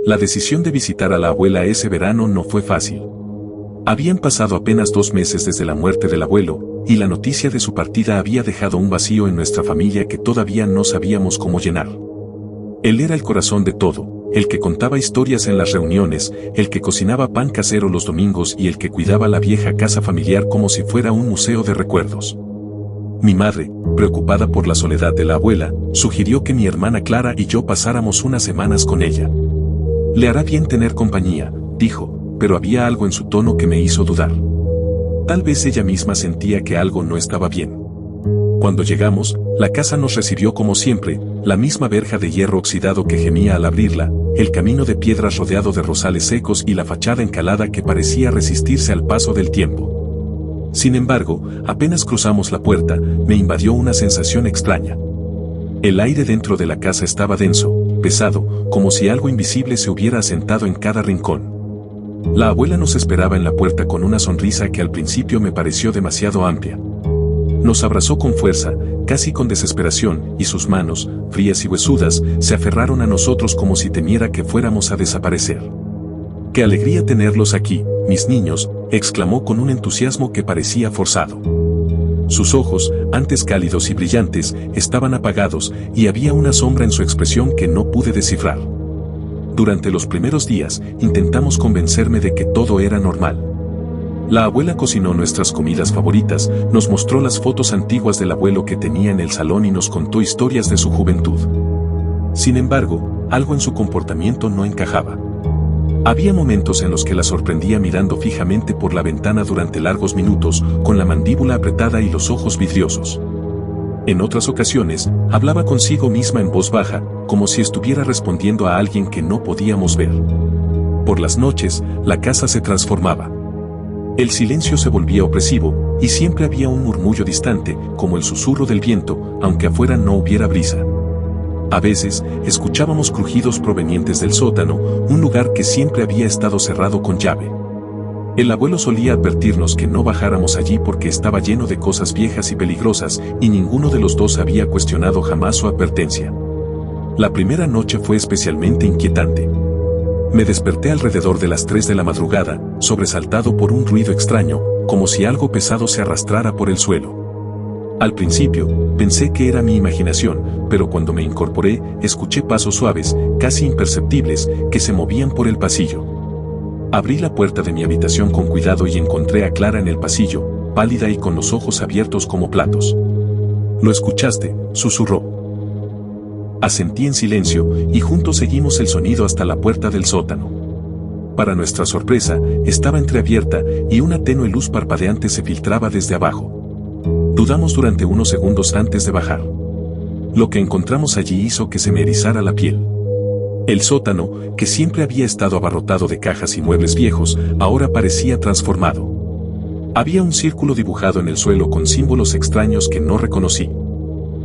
La decisión de visitar a la abuela ese verano no fue fácil. Habían pasado apenas 2 meses desde la muerte del abuelo, y la noticia de su partida había dejado un vacío en nuestra familia que todavía no sabíamos cómo llenar. Él era el corazón de todo, el que contaba historias en las reuniones, el que cocinaba pan casero los domingos y el que cuidaba la vieja casa familiar como si fuera un museo de recuerdos. Mi madre, preocupada por la soledad de la abuela, sugirió que mi hermana Clara y yo pasáramos unas semanas con ella. Le hará bien tener compañía, dijo, pero había algo en su tono que me hizo dudar. Tal vez ella misma sentía que algo no estaba bien. Cuando llegamos, la casa nos recibió como siempre, la misma verja de hierro oxidado que gemía al abrirla, el camino de piedras rodeado de rosales secos y la fachada encalada que parecía resistirse al paso del tiempo. Sin embargo, apenas cruzamos la puerta, me invadió una sensación extraña. El aire dentro de la casa estaba denso, pesado, como si algo invisible se hubiera asentado en cada rincón. La abuela nos esperaba en la puerta con una sonrisa que al principio me pareció demasiado amplia. Nos abrazó con fuerza, casi con desesperación, y sus manos, frías y huesudas, se aferraron a nosotros como si temiera que fuéramos a desaparecer. ¡Qué alegría tenerlos aquí, mis niños!, exclamó con un entusiasmo que parecía forzado. Sus ojos, antes cálidos y brillantes, estaban apagados, y había una sombra en su expresión que no pude descifrar. Durante los primeros días, intentamos convencerme de que todo era normal. La abuela cocinó nuestras comidas favoritas, nos mostró las fotos antiguas del abuelo que tenía en el salón y nos contó historias de su juventud. Sin embargo, algo en su comportamiento no encajaba. Había momentos en los que la sorprendía mirando fijamente por la ventana durante largos minutos, con la mandíbula apretada y los ojos vidriosos. En otras ocasiones, hablaba consigo misma en voz baja, como si estuviera respondiendo a alguien que no podíamos ver. Por las noches, la casa se transformaba. El silencio se volvía opresivo, y siempre había un murmullo distante, como el susurro del viento, aunque afuera no hubiera brisa. A veces, escuchábamos crujidos provenientes del sótano, un lugar que siempre había estado cerrado con llave. El abuelo solía advertirnos que no bajáramos allí porque estaba lleno de cosas viejas y peligrosas, y ninguno de los dos había cuestionado jamás su advertencia. La primera noche fue especialmente inquietante. Me desperté alrededor de las 3 de la madrugada, sobresaltado por un ruido extraño, como si algo pesado se arrastrara por el suelo. Al principio, pensé que era mi imaginación, pero cuando me incorporé, escuché pasos suaves, casi imperceptibles, que se movían por el pasillo. Abrí la puerta de mi habitación con cuidado y encontré a Clara en el pasillo, pálida y con los ojos abiertos como platos. «¿Lo escuchaste?», susurró. Asentí en silencio, y juntos seguimos el sonido hasta la puerta del sótano. Para nuestra sorpresa, estaba entreabierta, y una tenue luz parpadeante se filtraba desde abajo. Dudamos durante unos segundos antes de bajar. Lo que encontramos allí hizo que se me erizara la piel. El sótano, que siempre había estado abarrotado de cajas y muebles viejos, ahora parecía transformado. Había un círculo dibujado en el suelo con símbolos extraños que no reconocí.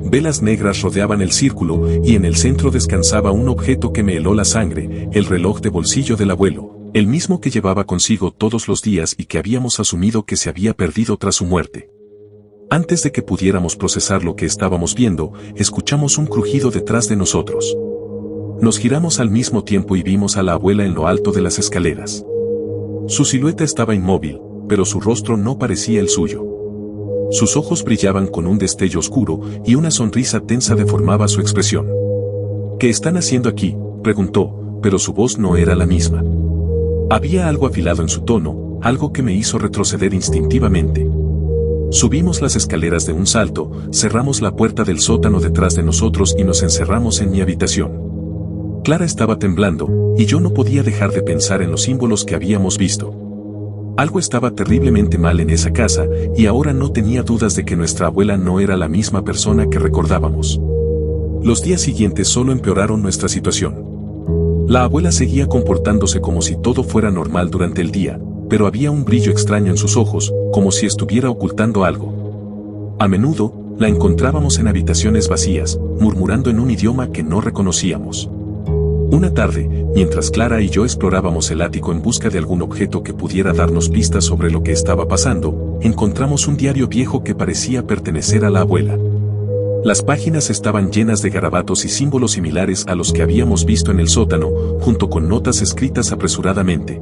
Velas negras rodeaban el círculo, y en el centro descansaba un objeto que me heló la sangre, el reloj de bolsillo del abuelo, el mismo que llevaba consigo todos los días y que habíamos asumido que se había perdido tras su muerte. Antes de que pudiéramos procesar lo que estábamos viendo, escuchamos un crujido detrás de nosotros. Nos giramos al mismo tiempo y vimos a la abuela en lo alto de las escaleras. Su silueta estaba inmóvil, pero su rostro no parecía el suyo. Sus ojos brillaban con un destello oscuro, y una sonrisa tensa deformaba su expresión. «¿Qué están haciendo aquí?», preguntó, pero su voz no era la misma. Había algo afilado en su tono, algo que me hizo retroceder instintivamente. Subimos las escaleras de un salto, cerramos la puerta del sótano detrás de nosotros y nos encerramos en mi habitación. Clara estaba temblando, y yo no podía dejar de pensar en los símbolos que habíamos visto. Algo estaba terriblemente mal en esa casa, y ahora no tenía dudas de que nuestra abuela no era la misma persona que recordábamos. Los días siguientes solo empeoraron nuestra situación. La abuela seguía comportándose como si todo fuera normal durante el día, pero había un brillo extraño en sus ojos, como si estuviera ocultando algo. A menudo, la encontrábamos en habitaciones vacías, murmurando en un idioma que no reconocíamos. Una tarde, mientras Clara y yo explorábamos el ático en busca de algún objeto que pudiera darnos pistas sobre lo que estaba pasando, encontramos un diario viejo que parecía pertenecer a la abuela. Las páginas estaban llenas de garabatos y símbolos similares a los que habíamos visto en el sótano, junto con notas escritas apresuradamente.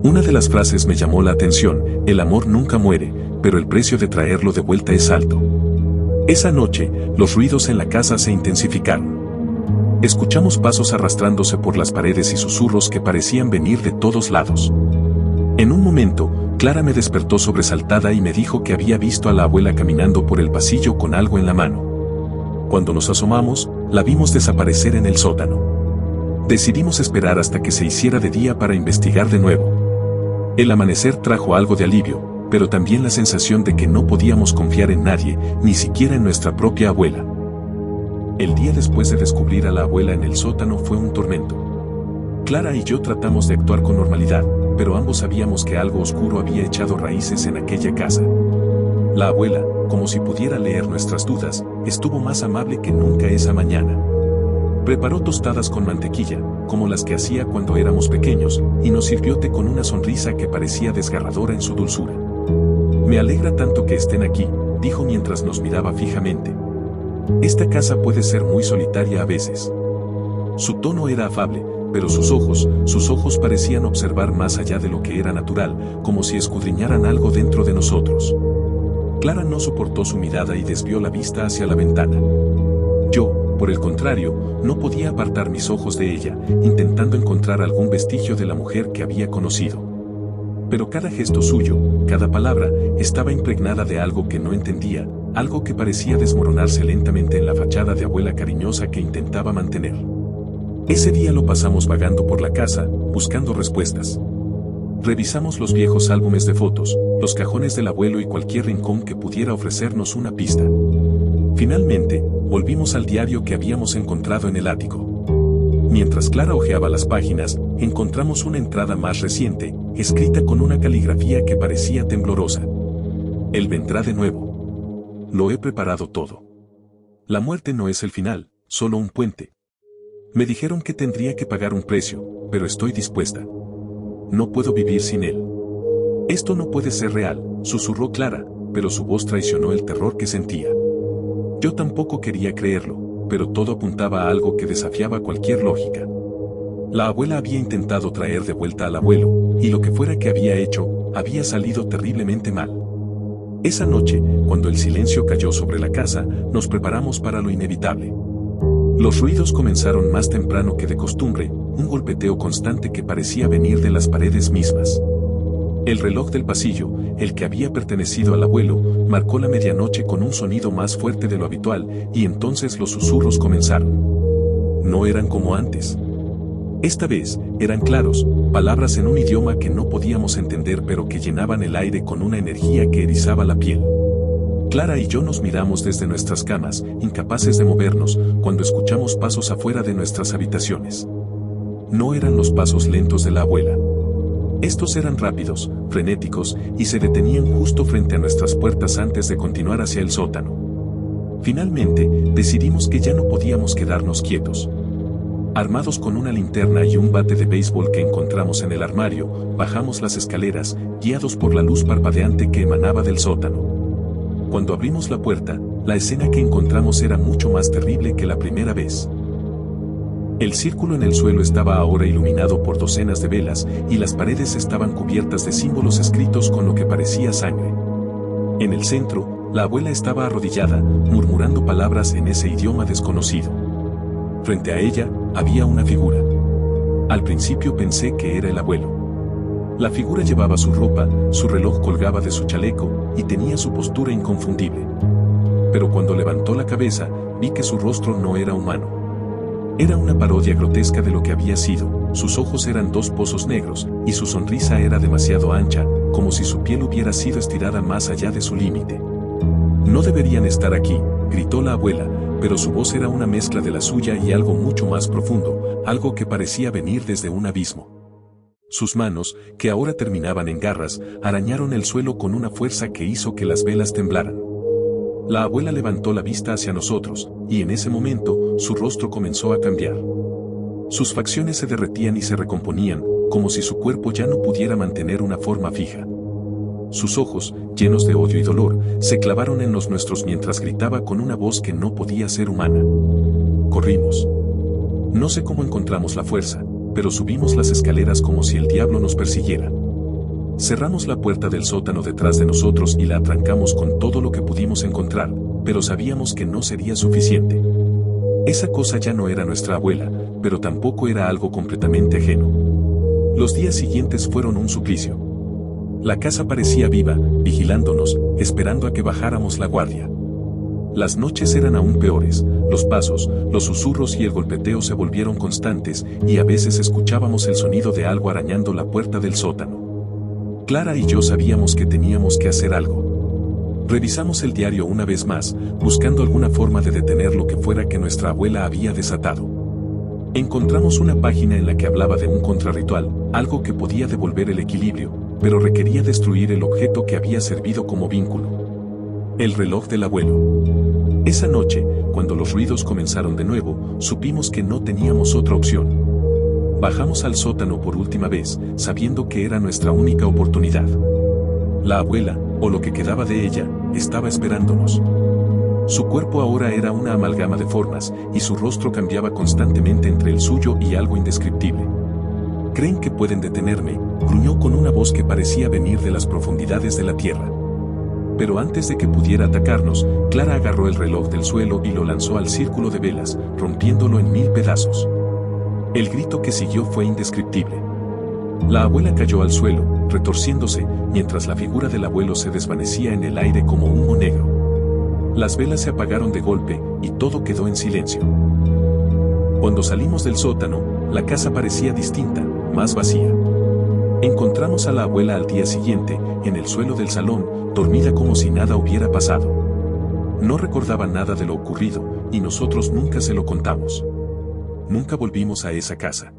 Una de las frases me llamó la atención: el amor nunca muere, pero el precio de traerlo de vuelta es alto. Esa noche, los ruidos en la casa se intensificaron. Escuchamos pasos arrastrándose por las paredes y susurros que parecían venir de todos lados. En un momento, Clara me despertó sobresaltada y me dijo que había visto a la abuela caminando por el pasillo con algo en la mano. Cuando nos asomamos, la vimos desaparecer en el sótano. Decidimos esperar hasta que se hiciera de día para investigar de nuevo. El amanecer trajo algo de alivio, pero también la sensación de que no podíamos confiar en nadie, ni siquiera en nuestra propia abuela. El día después de descubrir a la abuela en el sótano fue un tormento. Clara y yo tratamos de actuar con normalidad, pero ambos sabíamos que algo oscuro había echado raíces en aquella casa. La abuela, como si pudiera leer nuestras dudas, estuvo más amable que nunca esa mañana. Preparó tostadas con mantequilla, como las que hacía cuando éramos pequeños, y nos sirvió té con una sonrisa que parecía desgarradora en su dulzura. Me alegra tanto que estén aquí, dijo mientras nos miraba fijamente. Esta casa puede ser muy solitaria a veces. Su tono era afable, pero sus ojos parecían observar más allá de lo que era natural, como si escudriñaran algo dentro de nosotros. Clara no soportó su mirada y desvió la vista hacia la ventana. Yo, por el contrario, no podía apartar mis ojos de ella, intentando encontrar algún vestigio de la mujer que había conocido. Pero cada gesto suyo, cada palabra, estaba impregnada de algo que no entendía, algo que parecía desmoronarse lentamente en la fachada de abuela cariñosa que intentaba mantener. Ese día lo pasamos vagando por la casa, buscando respuestas. Revisamos los viejos álbumes de fotos, los cajones del abuelo y cualquier rincón que pudiera ofrecernos una pista. Finalmente, volvimos al diario que habíamos encontrado en el ático. Mientras Clara hojeaba las páginas, encontramos una entrada más reciente, escrita con una caligrafía que parecía temblorosa. Él vendrá de nuevo. Lo he preparado todo. La muerte no es el final, solo un puente. Me dijeron que tendría que pagar un precio, pero estoy dispuesta. No puedo vivir sin él. Esto no puede ser real, susurró Clara, pero su voz traicionó el terror que sentía. Yo tampoco quería creerlo, pero todo apuntaba a algo que desafiaba cualquier lógica. La abuela había intentado traer de vuelta al abuelo, y lo que fuera que había hecho, había salido terriblemente mal. Esa noche, cuando el silencio cayó sobre la casa, nos preparamos para lo inevitable. Los ruidos comenzaron más temprano que de costumbre, un golpeteo constante que parecía venir de las paredes mismas. El reloj del pasillo, el que había pertenecido al abuelo, marcó la medianoche con un sonido más fuerte de lo habitual, y entonces los susurros comenzaron. No eran como antes. Esta vez, eran claros, palabras en un idioma que no podíamos entender pero que llenaban el aire con una energía que erizaba la piel. Clara y yo nos miramos desde nuestras camas, incapaces de movernos, cuando escuchamos pasos afuera de nuestras habitaciones. No eran los pasos lentos de la abuela. Estos eran rápidos, frenéticos, y se detenían justo frente a nuestras puertas antes de continuar hacia el sótano. Finalmente, decidimos que ya no podíamos quedarnos quietos. Armados con una linterna y un bate de béisbol que encontramos en el armario, bajamos las escaleras, guiados por la luz parpadeante que emanaba del sótano. Cuando abrimos la puerta, la escena que encontramos era mucho más terrible que la primera vez. El círculo en el suelo estaba ahora iluminado por docenas de velas, y las paredes estaban cubiertas de símbolos escritos con lo que parecía sangre. En el centro, la abuela estaba arrodillada, murmurando palabras en ese idioma desconocido. Frente a ella, había una figura. Al principio pensé que era el abuelo. La figura llevaba su ropa, su reloj colgaba de su chaleco, y tenía su postura inconfundible. Pero cuando levantó la cabeza, vi que su rostro no era humano. Era una parodia grotesca de lo que había sido, sus ojos eran dos pozos negros, y su sonrisa era demasiado ancha, como si su piel hubiera sido estirada más allá de su límite. No deberían estar aquí, gritó la abuela, pero su voz era una mezcla de la suya y algo mucho más profundo, algo que parecía venir desde un abismo. Sus manos, que ahora terminaban en garras, arañaron el suelo con una fuerza que hizo que las velas temblaran. La abuela levantó la vista hacia nosotros, y en ese momento, su rostro comenzó a cambiar. Sus facciones se derretían y se recomponían, como si su cuerpo ya no pudiera mantener una forma fija. Sus ojos, llenos de odio y dolor, se clavaron en los nuestros mientras gritaba con una voz que no podía ser humana. Corrimos. No sé cómo encontramos la fuerza, pero subimos las escaleras como si el diablo nos persiguiera. Cerramos la puerta del sótano detrás de nosotros y la atrancamos con todo lo que pudimos encontrar, pero sabíamos que no sería suficiente. Esa cosa ya no era nuestra abuela, pero tampoco era algo completamente ajeno. Los días siguientes fueron un suplicio. La casa parecía viva, vigilándonos, esperando a que bajáramos la guardia. Las noches eran aún peores, los pasos, los susurros y el golpeteo se volvieron constantes, y a veces escuchábamos el sonido de algo arañando la puerta del sótano. Clara y yo sabíamos que teníamos que hacer algo. Revisamos el diario una vez más, buscando alguna forma de detener lo que fuera que nuestra abuela había desatado. Encontramos una página en la que hablaba de un contrarritual, algo que podía devolver el equilibrio, pero requería destruir el objeto que había servido como vínculo. El reloj del abuelo. Esa noche, cuando los ruidos comenzaron de nuevo, supimos que no teníamos otra opción. Bajamos al sótano por última vez, sabiendo que era nuestra única oportunidad. La abuela, o lo que quedaba de ella, estaba esperándonos. Su cuerpo ahora era una amalgama de formas, y su rostro cambiaba constantemente entre el suyo y algo indescriptible. «¿Creen que pueden detenerme?», gruñó con una voz que parecía venir de las profundidades de la tierra. Pero antes de que pudiera atacarnos, Clara agarró el reloj del suelo y lo lanzó al círculo de velas, rompiéndolo en 1000 pedazos. El grito que siguió fue indescriptible. La abuela cayó al suelo, retorciéndose, mientras la figura del abuelo se desvanecía en el aire como humo negro. Las velas se apagaron de golpe, y todo quedó en silencio. Cuando salimos del sótano, la casa parecía distinta, más vacía. Encontramos a la abuela al día siguiente, en el suelo del salón, dormida como si nada hubiera pasado. No recordaba nada de lo ocurrido, y nosotros nunca se lo contamos. Nunca volvimos a esa casa.